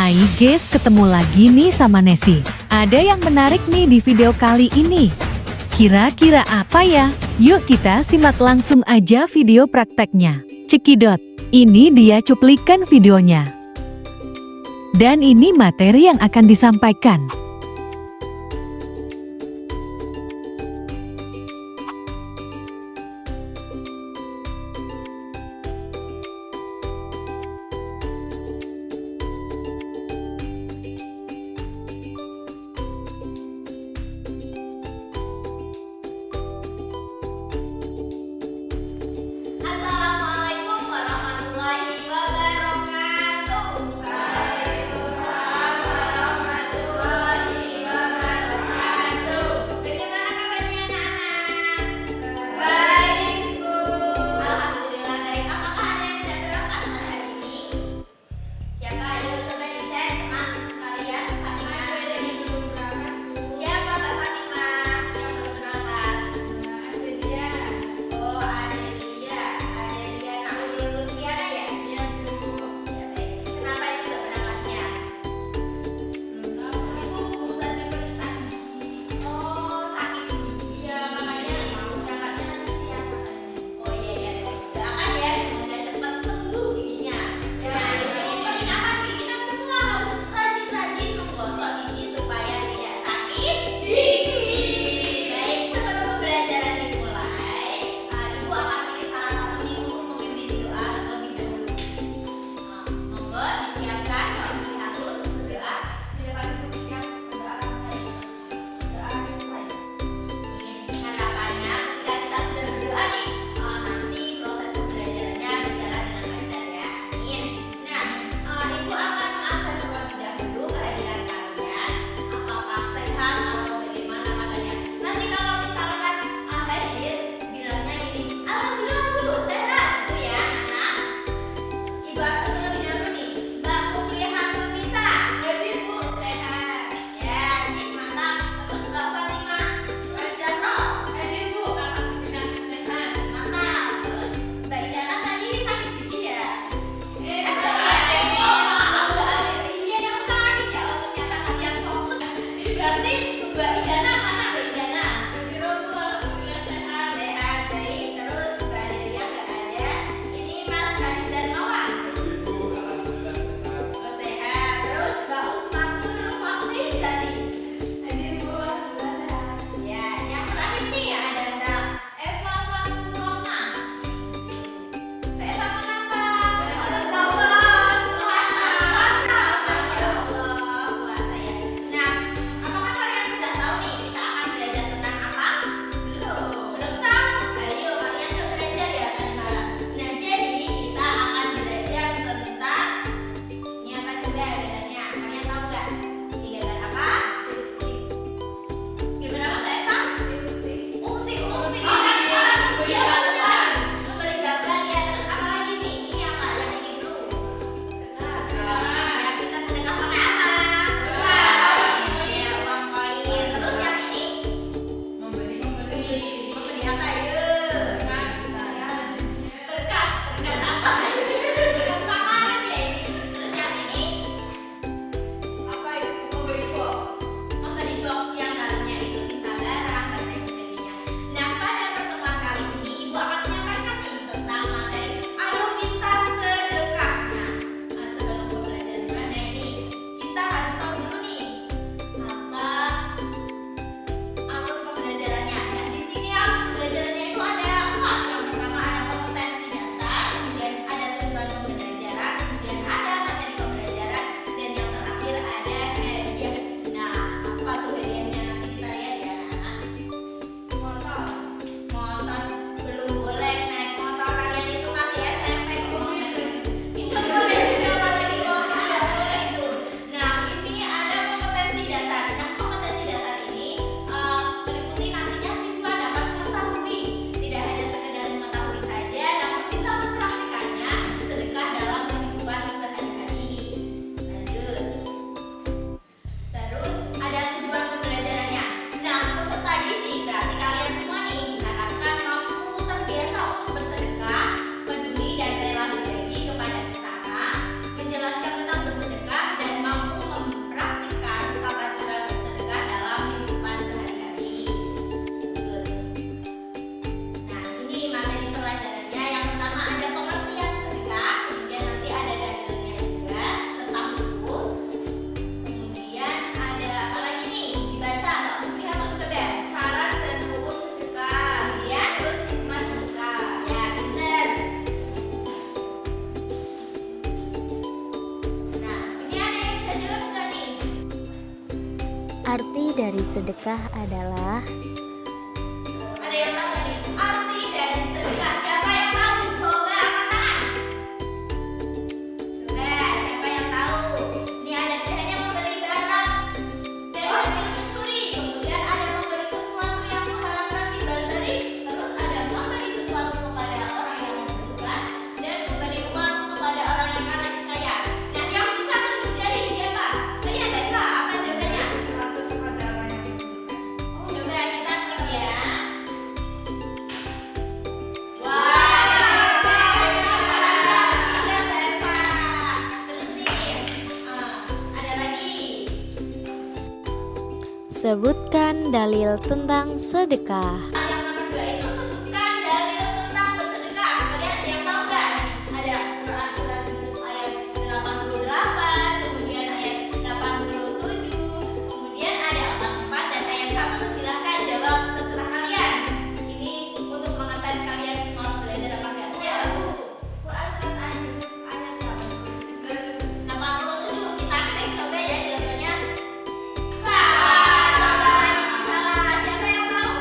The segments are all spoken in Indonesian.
Hai guys, ketemu lagi nih sama Nesi. Ada yang menarik nih di video kali ini. Kira-kira apa ya? Yuk kita simak langsung aja video prakteknya. Cekidot, ini dia cuplikan videonya. Dan ini materi yang akan disampaikan. Assalamualaikum warahmatullahi wabarakatuh. Waalaikumsalam warahmatullahi wabarakatuh. Bagaimana kabarnya anak-anak? Baik, Bu. Alhamdulillah baik. Apakah ada yang tidak berangkat hari ini? Siapa? Ayo coba dicek teman kalian. Fatimah. Siapa Mbak Fatimah yang belum berangkat? Adelia. Oh, Adelia. Adelia Naurul Lutfiana ya? Iya, Bu. Ya, baik. Kenapa itu nggak berangkatnya? Ibu tadi periksa gigi. Oh, sakit gigi. Iya, makanya mau berangkatnya nanti siang katanya. Oh iya ya, baik. Doakan ya semoga cepat sembuh giginya. Nah, ini peringatan bagi kita semua harus rajin-rajin menggosok gigi supaya tidak sakit gigi. Baik, sebelum pembelajaran dimulai, Ibu akan pilih salah satu ibu untuk memimpin doa terlebih dahulu. Monggo disiapkan kalau diatur berdoa. Silakan duduk siap berdoa doa selesai. Harapannya ketika kita sudah berdoa nih, nanti proses pembelajarannya berjalan dengan lancar ya. Amin. Nah, Ibu akan mengabsen terlebih dahulu kehadiran kalian. Apakah sehat atau bagaimana keadaannya? Nanti kalau misalkan hadir, bilangnya gini, alhamdulillah Bu, sehat gitu ya anak. Ibu absen terlebih dahulu nih. Mbak Mufihatun Nisa, hadir Bu, sehat. Ya, sip, mantap. Terus Mbak Fatimah Nurjano, hadir Bu, alhamdulillah sehat. Mantap. Terus Mbak Idana tadi sakit gigi ya? Mbak Adelia yang sakit ya, oh ternyata kalian fokus. Berarti Mbak Idana mana Mbak Idana? Bu, alhamdulillah sehat. Sehat, baik. Terus Mbak Adelia nggak ada. Ini Mas Karis dan Noah. Oh, sehat. Terus Mbak Usmatun Fakti Zati. Hadir Bu, alhamdulillah sehat. Ya, yang terakhir nih ada Mbak Eva Faturona. Mbak Eva kenapa? Puasa. Masya Allah, puasa ya. Nah, apakah kalian sudah tahu nih kita akan belajar tentang apa? Belum tahu? Ayo kalian yuk belajar ya. Nah, jadi kita akan belajar tentang ini apa coba gambarnya? Kalian tahu nggak? Ini gambar apa? Gambar apa Mbak Eva? Unti. Iya benar. Memberi gambar ya. Terus apa lagi nih? Ini apa? Yang ini dulu. Ya, kita sedekah pakai apa? Iya, uang koin. Terus yang ini? Memberi apa? Yuk. Berkat apa? Berkat makanan ya ini. Terus yang ini? Arti dari sedekah adalah Ada yang tahu nih? Arti dari sedekah. Siapa yang tahu? Coba angkat tangan. Coba, siapa yang tahu? Ini ada bedanya membeli barang dari hasil mencuri. Kemudian ada memberi sesuatu yang mengharapkan timbal balik. Terus ada memberi sesuatu kepada orang yang membutuhkan dan memberi uang kepada orang yang kaya. Nah, yang bisa tunjuk jari siapa? Saya ada kak. Apa jawabannya? Coba kita cek ya. Terus nih, ada lagi. sebutkan dalil tentang sedekah. Yang nomor 2 itu sebutkan dalil tentang bersedekah. Kalian ada yang tahu nggak? Ada Quran surat Yusuf ayat 88, kemudian ayat 87, kemudian ada 44 dan ayat 1. Silahkan jawab, terserah kalian. Ini untuk mengetes kalian semua belajar apa enggak. Ya, Bu. Quran surat Yusuf ayat 87. Kita klik coba ya jawabannya. Salah. Siapa yang tahu?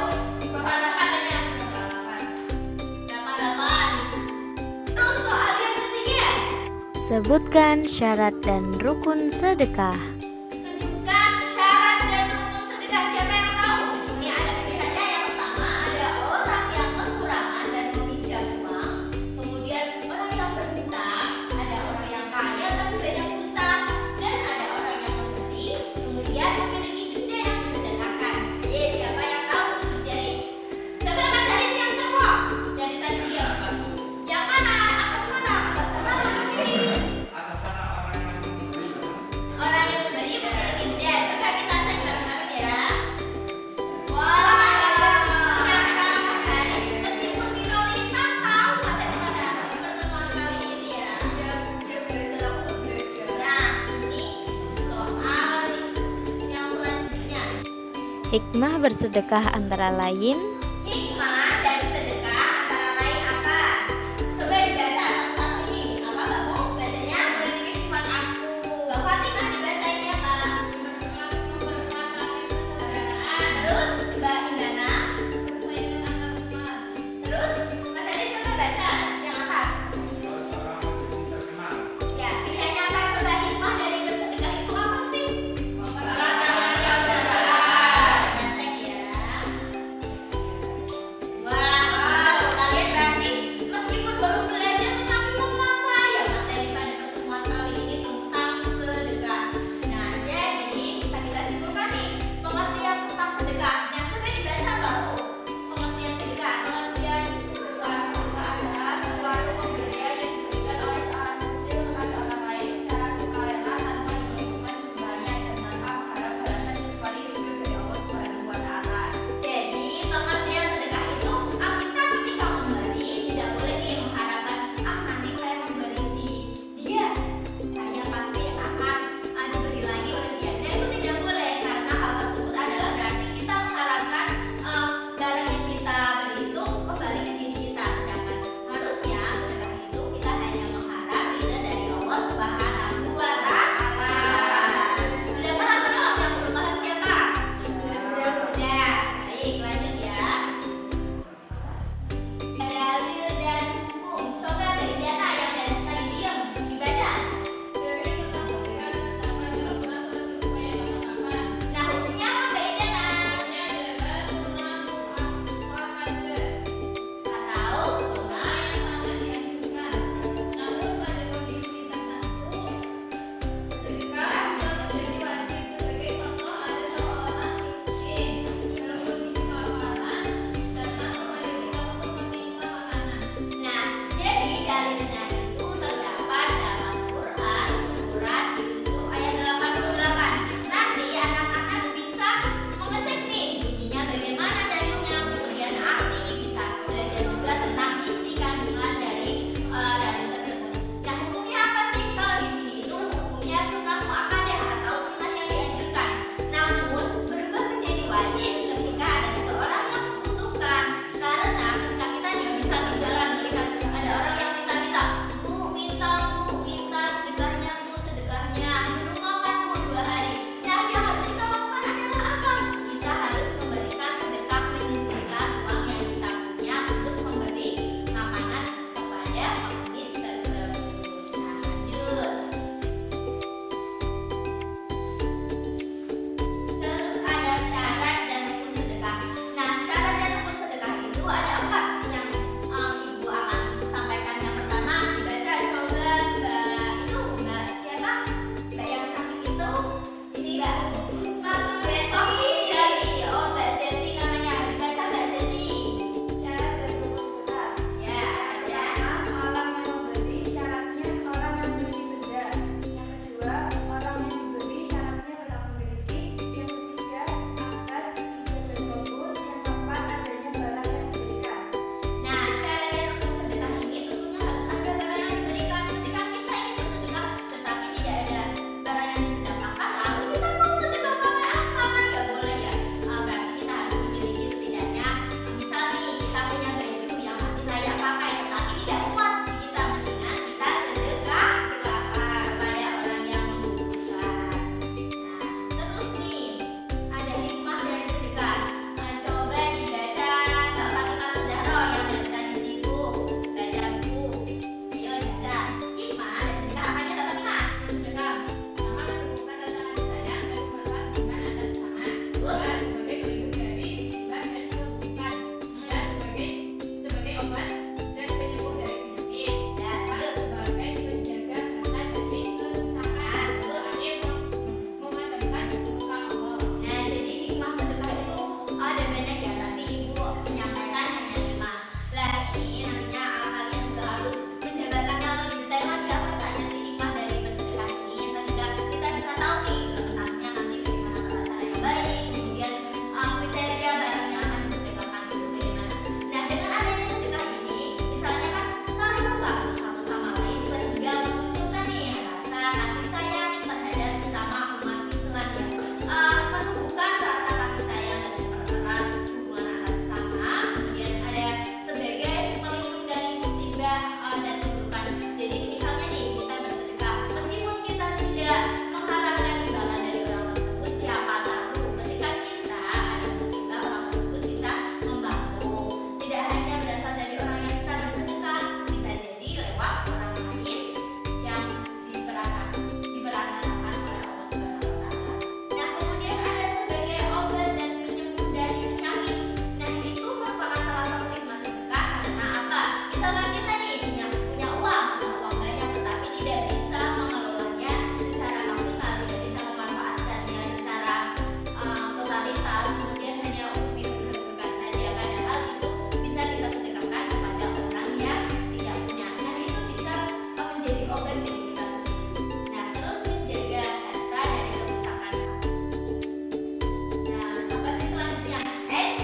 88. Terus soal yang ketiga. Sebutkan syarat dan rukun sedekah. Sebutkan syarat dan rukun sedekah. Siapa yang tahu? Ini ada pilihannya. Yang pertama ada orang yang kekurangan dan meminjam uang. Kemudian orang yang berhutang. Ada orang yang kaya tapi banyak hutang. Dan ada orang yang memberi. Kemudian memiliki benda yang disedekahkan. Siapa yang tahu? Tunjuk jari. Coba Mas Haris yang cowok. Dari tadi dia. Yang mana? Atas mana? Atas mana? Orang yang memberi memiliki benda. Coba kita cek bareng-bareng ya. Wah, yang sama Mas Haris. Meskipun minoritas tahu materi pada pertemuan kali ini ya. Nah, ini soal yang selanjutnya. Hikmah bersedekah antara lain Hikmah dari sedekah antara lain apa? Coba dibaca satu-satu ini. Apa Mbak Mu? Bacanya memiliki sifat aku. Mbak Fatimah dibaca ini apa? Terus Mbak Indana. Terus Mas Edi coba baca yang atas. Ya, pilihannya apa? Coba hikmah dari bersedekah itu apa sih? Kita cek ya. Mbak sepatu brand Zeti. Oh, Mbak Zeti namanya. Dibaca Mbak Zeti. Syarat dan rukun sedekah. Ya, aja. Orang yang memberi syaratnya orang yang memiliki benda. Yang kedua, orang yang diberi syaratnya berhak memiliki. Yang ketiga, akad, ijab dan kabul. Yang keempat, adanya barang yang diberikan. Nah, syarat dan rukun sedekah ini tentunya harus ada barang yang diberikan ketika kita ingin bersedekah, tetapi tidak ada barang yang disedekahkan. Lalu kita mau sedekah pakai apa? Kan nggak boleh ya. Berarti kita harus memiliki setidaknya, misal nih kita punya baju yang masih layak pakai, tetapi tidak muat di kita, mendingan kita sedekah kepada orang yang membutuhkan. Nah, terus nih ada hikmah dari sedekah. Coba dibaca Mbak Fatimah Zahra yang dari tadi situ, baca buku. Ayo baca hikmah dari sedekah. Apa aja Mbak Fatimah? Sedekah pertama menumbuhkan rasa kasih sayang dan bermanfaat dengan antar sesama. Terus? Kedua, sebagai pelindung dari musibah dan keburukan. Tiga, sebagai obat dan penyembuh dari penyakit. Dan Empat, sebagai penjaga harta dari kerusakan. Terakhir, memadamkan muka Allah. Nah, jadi hikmah sedekah itu ada banyak ya, tapi Ibu menyampaikan hanya 5. Lah, ini nantinya kalian juga harus menjabarkannya lebih detail lagi apa saja sih hikmah dari bersedekah ini, sehingga kita bisa tahu nih letaknya nanti bagaimana tata cara yang baik, kemudian kriteria barang yang akan disedekahkan itu bagaimana. Nah, dengan adanya sedekah ini, misalnya kan saling membantu satu sama lain sehingga memunculkan nih rasa kasih sayang terhadap sesama umat Islam yang menumbuhkan rasa kasih sayang dan mempererat hubungan antar sesama. Kemudian ada sebagai pelindung dari musibah dan keburukan. Jadi misalnya nih kita bersedekah, meskipun kita tidak mengharapkan imbalan dari orang tersebut, siapa tahu ketika kita ada musibah orang tersebut bisa membantu. Tidak hanya berasal dari orang yang kita bersedekah, bisa jadi lewat orang lain yang diberangkatkan oleh Allah Subhanahu wa Ta'ala. Nah, kemudian ada sebagai obat dan penyembuh dari penyakit. Nah, itu merupakan salah satu hikmah sedekah. Karena apa? Misalkan kita nih punya uang banyak, tetapi tidak bisa mengelolanya secara maksimal, tidak bisa memanfaatkannya secara totalitas, kemudian hanya untuk diperlukan saja. Padahal itu bisa kita sedekahkan kepada orang yang tidak punya. Nah, itu bisa menjadi obat bagi kita sendiri. Nah, terus menjaga harta dari kerusakan. Nah, apa sih selanjutnya?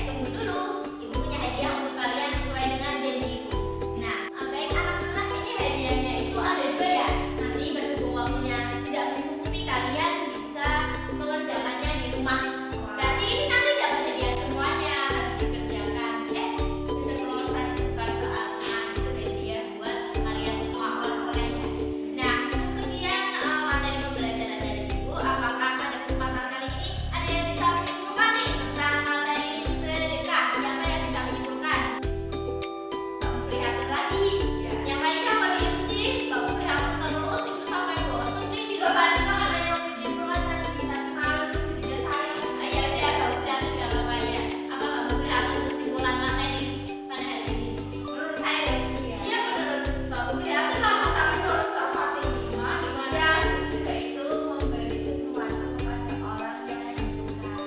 Tunggu dulu. Ibu punya hadiah untuk kalian sesuai dengan janji ibu. Nah, baik anak-anak, ini hadiahnya itu ada 2 ya. Nanti berhubung waktunya tidak mencukupi, kalian bisa mengerjakannya di rumah. Berarti ini nanti dapat hadiah semuanya, harus dikerjakan. Bisa kelolosan bukan saat itu hadiah buat kalian semua oleh-olehnya. Nah, sekian materi pembelajaran dari ibu. Apakah pada kesempatan kali ini ada yang bisa menyimpulkan nih tentang materi sedekah? Siapa yang bisa menyimpulkan? Mbak Prihatin lagi. Yang lainnya apa diem sih? Mbak Prihatin terus itu sampai bosan nih di Mbak Fatimah ada yang menyimpulkan dan kita malu terus tidak sayang. Ya udah Mbak Prihatin nggak apa-apa ya. Apa Mbak Prihatin kesimpulan materi pada hari ini? Menurut saya ya menurut Mbak Prihatin lama sampai menurut Mbak Fatimah gimana? Sedekah itu memberi sesuatu kepada orang yang membutuhkan.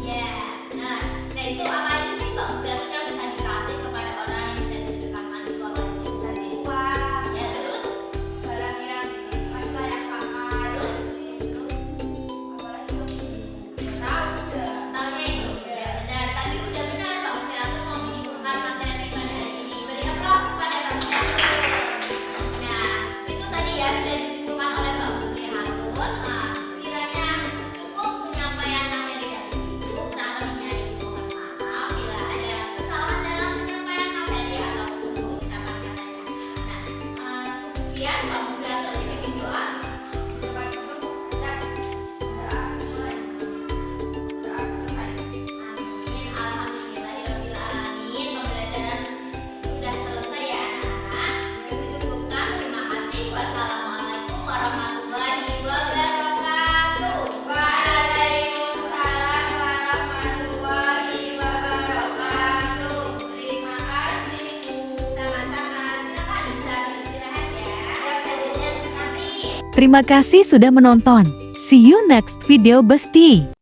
Ya, nah itu apa aja sih Mbak Prihatin yang bisa dikasih kepada orang yang bisa disedekahkan itu apa aja? Tadi uang, ya terus barang yang masih layak pakai, terus apa lagi? Tahunya itu, ya benar. Tadi udah benar Mbak Prihatin mau menyimpulkan materi pada hari ini. Beri aplaus kepada Mbak Prihatin. Nah, itu tadi ya sudah disimpulkan oleh Mbak Prihatin. Sekiranya cukup penyampaian materi dari ibu, kurang lebihnya ibu mohon maaf bila ada kesalahan dalam penyampaian materi ataupun pengucapan katanya. Nah, cukup sekian. Mbak Prihatin dibimbing doa. Amin. Alhamdulillahirabbil alamin. Pembelajaran sudah selesai ya anak-anak. Ibu cukupkan. Terima kasih. Wassalamualaikum warahmatullahi wabarakatuh. Waalaikumsalam warahmatullahi wabarakatuh. Terima kasih Bu. Sama-sama. Silakan bisa beristirahat ya. Belajarnya nanti. Terima kasih sudah menonton. See you next video, Besti.